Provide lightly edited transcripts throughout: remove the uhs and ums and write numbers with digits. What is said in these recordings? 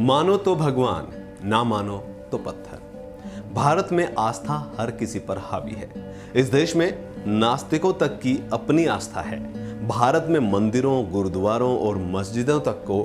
मानो तो भगवान, ना मानो तो पत्थर। भारत में आस्था हर किसी पर हावी है। इस देश में नास्तिकों तक की अपनी आस्था है। भारत में मंदिरों, गुरुद्वारों और मस्जिदों तक को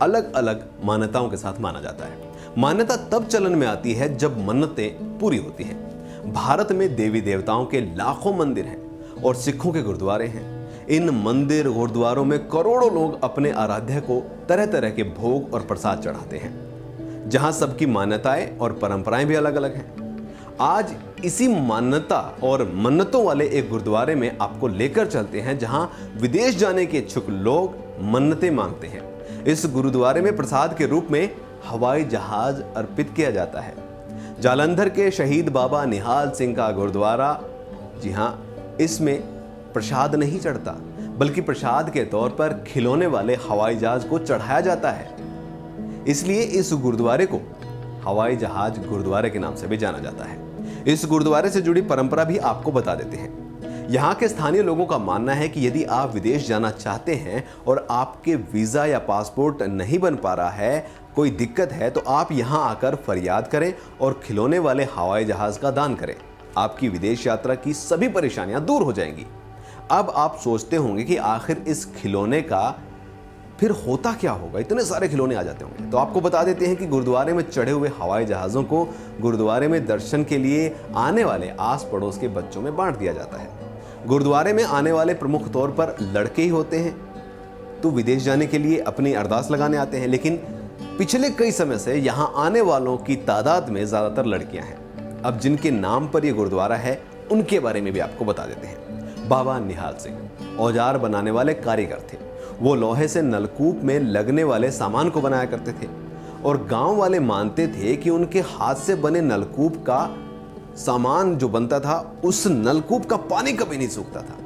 अलग अलग मान्यताओं के साथ माना जाता है। मान्यता तब चलन में आती है जब मन्नतें पूरी होती हैं। भारत में देवी देवताओं के लाखों मंदिर हैं और सिखों के गुरुद्वारे हैं। इन मंदिर गुरुद्वारों में करोड़ों लोग अपने आराध्य को तरह तरह के भोग और प्रसाद चढ़ाते हैं, जहां सबकी मान्यताएं और परंपराएं भी अलग अलग हैं। आज इसी मान्यता और मन्नतों वाले एक गुरुद्वारे में आपको लेकर चलते हैं, जहां विदेश जाने के इच्छुक लोग मन्नतें मांगते हैं। इस गुरुद्वारे में प्रसाद के रूप में हवाई जहाज अर्पित किया जाता है। जालंधर के शहीद बाबा निहाल सिंह का गुरुद्वारा, जी हां, इसमें प्रसाद नहीं चढ़ता, बल्कि प्रसाद के तौर पर खिलौने वाले हवाई जहाज को चढ़ाया जाता है। इसलिए इस गुरुद्वारे को हवाई जहाज गुरुद्वारे के नाम से भी जाना जाता है। इस गुरुद्वारे से जुड़ी परंपरा भी आपको बता देते हैं। यहाँ के स्थानीय लोगों का मानना है कि यदि आप विदेश जाना चाहते हैं और आपके वीजा या पासपोर्ट नहीं बन पा रहा है, कोई दिक्कत है, तो आप यहाँ आकर फरियाद करें और खिलौने वाले हवाई जहाज का दान करें। आपकी विदेश यात्रा की सभी परेशानियां दूर हो जाएंगी। अब आप सोचते होंगे कि आखिर इस खिलौने का फिर होता क्या होगा, इतने सारे खिलौने आ जाते होंगे। तो आपको बता देते हैं कि गुरुद्वारे में चढ़े हुए हवाई जहाज़ों को गुरुद्वारे में दर्शन के लिए आने वाले आस पड़ोस के बच्चों में बांट दिया जाता है। गुरुद्वारे में आने वाले प्रमुख तौर पर लड़के ही होते हैं, तो विदेश जाने के लिए अपनी अरदास लगाने आते हैं। लेकिन पिछले कई समय से यहाँ आने वालों की तादाद में ज़्यादातर लड़कियाँ हैं। अब जिनके नाम पर यह गुरुद्वारा है, उनके बारे में भी आपको बता देते हैं। बाबा निहाल सिंह औजार बनाने वाले कारीगर थे। वो लोहे से नलकूप में लगने वाले सामान को बनाया करते थे और गांव वाले मानते थे कि उनके हाथ से बने नलकूप का सामान जो बनता था, उस नलकूप का पानी कभी नहीं सूखता था।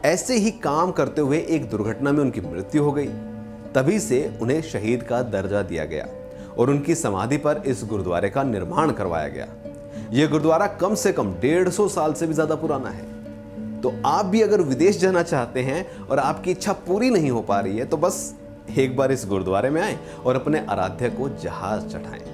ऐसे ही काम करते हुए एक दुर्घटना में उनकी मृत्यु हो गई। तभी से उन्हें शहीद का दर्जा दिया गया और उनकी समाधि पर इस गुरुद्वारे का निर्माण करवाया गया। यह गुरुद्वारा कम से कम 150 साल से भी ज्यादा पुराना है। तो आप भी अगर विदेश जाना चाहते हैं और आपकी इच्छा पूरी नहीं हो पा रही है, तो बस एक बार इस गुरुद्वारे में आएं और अपने आराध्य को जहाज चढ़ाएं।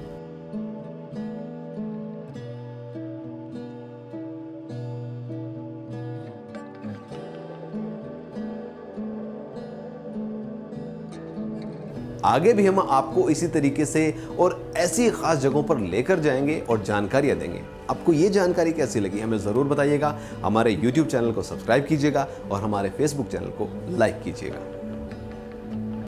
आगे भी हम आपको इसी तरीके से और ऐसी खास जगहों पर लेकर जाएंगे और जानकारियां देंगे। आपको ये जानकारी कैसी लगी हमें ज़रूर बताइएगा। हमारे YouTube चैनल को सब्सक्राइब कीजिएगा और हमारे Facebook चैनल को लाइक कीजिएगा।